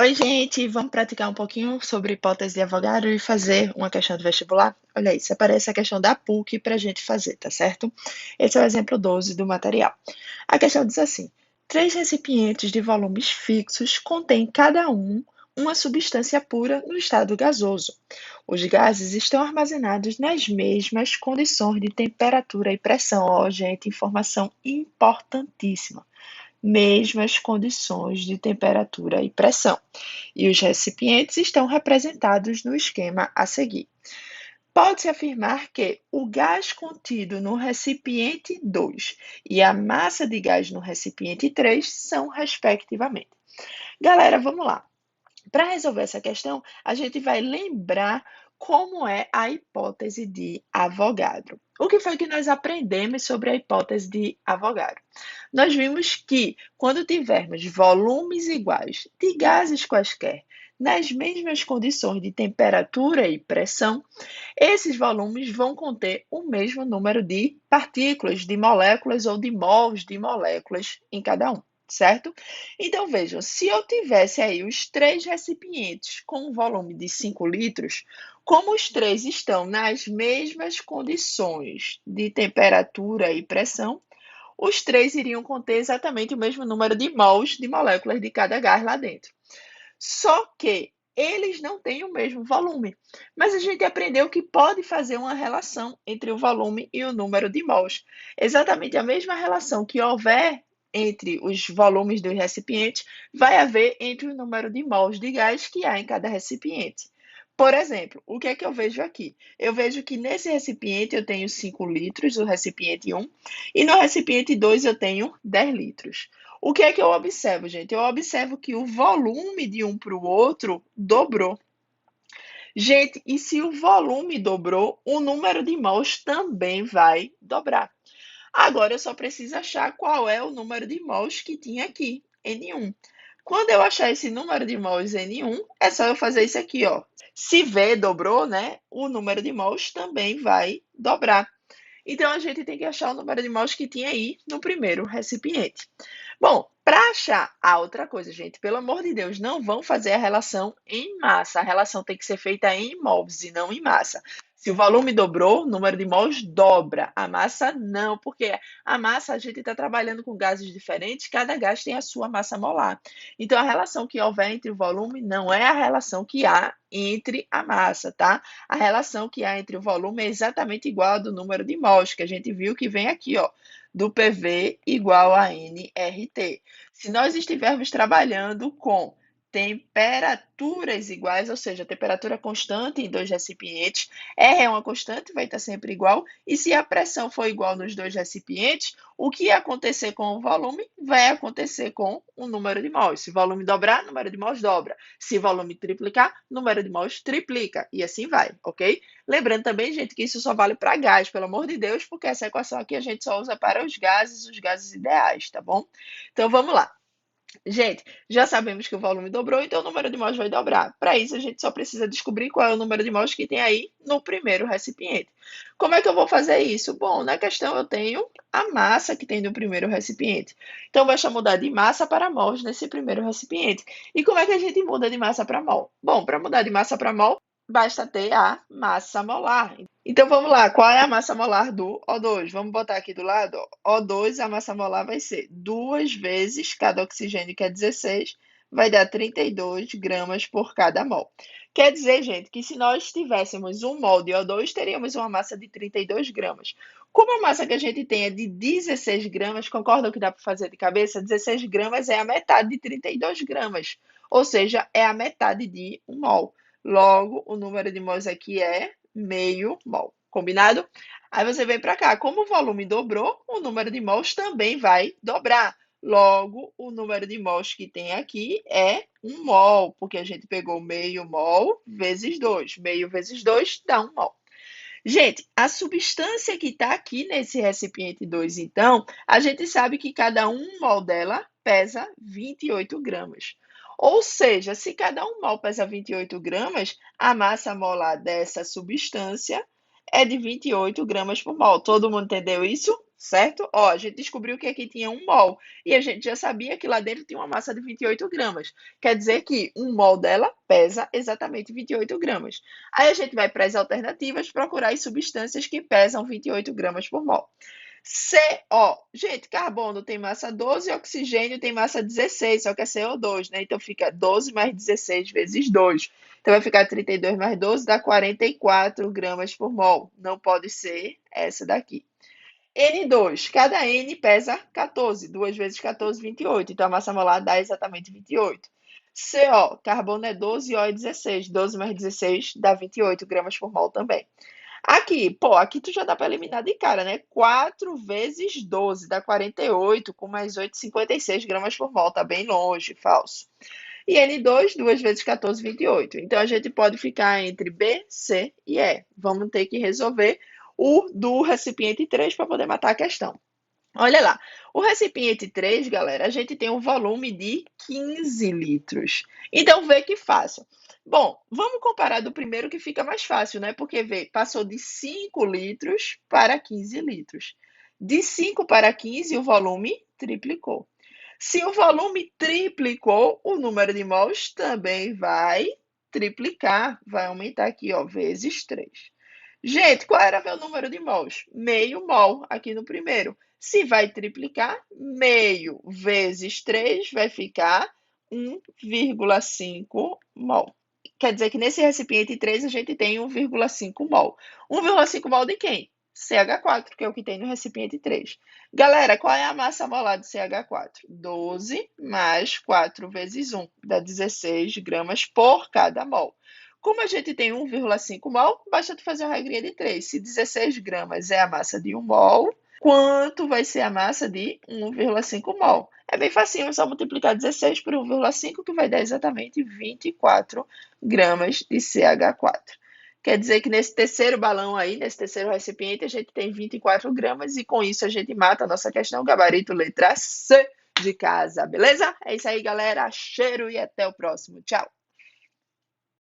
Oi, gente, vamos praticar um pouquinho sobre hipótese de Avogadro e fazer uma questão de vestibular? Olha aí, separei essa questão da PUC para a gente fazer, tá certo? Esse é o exemplo 12 do material. A questão diz assim: três recipientes de volumes fixos contêm cada um uma substância pura no estado gasoso. Os gases estão armazenados nas mesmas condições de temperatura e pressão. Ó, gente, informação importantíssima. Mesmas condições de temperatura e pressão, e os recipientes estão representados no esquema a seguir. Pode-se afirmar que o gás contido no recipiente 2 e a massa de gás no recipiente 3 são, respectivamente. Galera, vamos lá. Para resolver essa questão, a gente vai lembrar como é a hipótese de Avogadro. O que foi que nós aprendemos sobre a hipótese de Avogadro? Nós vimos que quando tivermos volumes iguais de gases quaisquer nas mesmas condições de temperatura e pressão, esses volumes vão conter o mesmo número de partículas, de moléculas ou de mols de moléculas em cada um, certo? Então, vejam, se eu tivesse aí os três recipientes com um volume de 5 litros, como os três estão nas mesmas condições de temperatura e pressão, os três iriam conter exatamente o mesmo número de mols de moléculas de cada gás lá dentro. Só que eles não têm o mesmo volume, mas a gente aprendeu que pode fazer uma relação entre o volume e o número de mols. Exatamente a mesma relação que houver entre os volumes dos recipientes, vai haver entre o número de mols de gás que há em cada recipiente. Por exemplo, o que é que eu vejo aqui? Eu vejo que nesse recipiente eu tenho 5 litros, o recipiente 1, e no recipiente 2 eu tenho 10 litros. O que é que eu observo, gente? Eu observo que o volume de um para o outro dobrou. Gente, e se o volume dobrou, o número de mols também vai dobrar. Agora eu só preciso achar qual é o número de mols que tinha aqui, N1. Quando eu achar esse número de mols N1, é só eu fazer isso aqui, ó. Se V dobrou, né, o número de mols também vai dobrar. Então, a gente tem que achar o número de mols que tinha aí no primeiro recipiente. Bom, para achar a outra coisa, gente, pelo amor de Deus, não vão fazer a relação em massa. A relação tem que ser feita em mols e não em massa. Se o volume dobrou, o número de mols dobra. A massa não, porque a massa a gente está trabalhando com gases diferentes, cada gás tem a sua massa molar. Então, a relação que houver entre o volume não é a relação que há entre a massa, tá? A relação que há entre o volume é exatamente igual ao do número de mols, que a gente viu que vem aqui, ó, do PV igual a nRT. Se nós estivermos trabalhando com temperaturas iguais, ou seja, temperatura constante em dois recipientes, R é uma constante, vai estar sempre igual, e se a pressão for igual nos dois recipientes, o que acontecer com o volume vai acontecer com o número de mols. Se o volume dobrar, o número de mols dobra. Se o volume triplicar, o número de mols triplica, e assim vai, ok? Lembrando também, gente, que isso só vale para gás, pelo amor de Deus, porque essa equação aqui a gente só usa para os gases ideais, tá bom? Então, vamos lá. Gente, já sabemos que o volume dobrou, então o número de mols vai dobrar. Para isso, a gente só precisa descobrir qual é o número de mols que tem aí no primeiro recipiente. Como é que eu vou fazer isso? Bom, na questão eu tenho a massa que tem no primeiro recipiente. Então, basta mudar de massa para mols nesse primeiro recipiente. E como é que a gente muda de massa para mol? Bom, para mudar de massa para mol, basta ter a massa molar. Então, vamos lá. Qual é a massa molar do O2? Vamos botar aqui do lado. O2, a massa molar vai ser 2 vezes cada oxigênio, que é 16, vai dar 32 gramas por cada mol. Quer dizer, gente, que se nós tivéssemos 1 mol de O2, teríamos uma massa de 32 gramas. Como a massa que a gente tem é de 16 gramas, concordam que dá para fazer de cabeça? 16 gramas é a metade de 32 gramas, ou seja, é a metade de 1 mol. Logo, o número de mols aqui é meio mol. Combinado? Aí você vem para cá. Como o volume dobrou, o número de mols também vai dobrar. Logo, o número de mols que tem aqui é 1 mol, porque a gente pegou meio mol vezes 2. Meio vezes 2 dá 1 mol. Gente, a substância que está aqui nesse recipiente 2, então, a gente sabe que cada 1 mol dela pesa 28 gramas. Ou seja, se cada 1 mol pesa 28 gramas, a massa molar dessa substância é de 28 gramas por mol. Todo mundo entendeu isso? certo? Ó, a gente descobriu que aqui tinha 1 mol e a gente já sabia que lá dentro tinha uma massa de 28 gramas. Quer dizer que 1 mol dela pesa exatamente 28 gramas. Aí a gente vai para as alternativas procurar as substâncias que pesam 28 gramas por mol. CO. Gente, carbono tem massa 12 e oxigênio tem massa 16, só que é CO2, né? Então fica 12 mais 16 vezes 2. Então vai ficar 32 mais 12 dá 44 gramas por mol. Não pode ser essa daqui. N2, cada N pesa 14. 2 vezes 14, 28. Então a massa molar dá exatamente 28. CO, carbono é 12 e O é 16. 12 mais 16 dá 28 gramas por mol também. Aqui, pô, aqui tu já dá para eliminar de cara, né? 4 vezes 12 dá 48, com mais 8, 56 gramas por mol. Tá bem longe, falso. E N2, 2 vezes 14, 28. Então, a gente pode ficar entre B, C e E. Vamos ter que resolver o do recipiente 3 para poder matar a questão. Olha lá, o recipiente 3, galera, a gente tem um volume de 15 litros. Então, vê que fácil. Bom, vamos comparar do primeiro que fica mais fácil, né? Porque, vê, passou de 5 litros para 15 litros. De 5 para 15, o volume triplicou. Se o volume triplicou, o número de mols também vai triplicar. Vai aumentar aqui, ó, vezes 3. Gente, qual era meu número de mols? Meio mol aqui no primeiro. Se vai triplicar, meio vezes 3 vai ficar 1,5 mol. Quer dizer que nesse recipiente 3 a gente tem 1,5 mol. 1,5 mol de quem? CH4, que é o que tem no recipiente 3. Galera, qual é a massa molar do CH4? 12 mais 4 vezes 1, dá 16 gramas por cada mol. Como a gente tem 1,5 mol, basta tu fazer uma regrinha de 3. Se 16 gramas é a massa de 1 mol, quanto vai ser a massa de 1,5 mol? É bem facinho, é só multiplicar 16 por 1,5, que vai dar exatamente 24 gramas de CH4. Quer dizer que nesse terceiro balão aí, nesse terceiro recipiente, a gente tem 24 gramas e com isso a gente mata a nossa questão gabarito letra C de casa, beleza? É isso aí, galera. Cheiro e até o próximo. Tchau!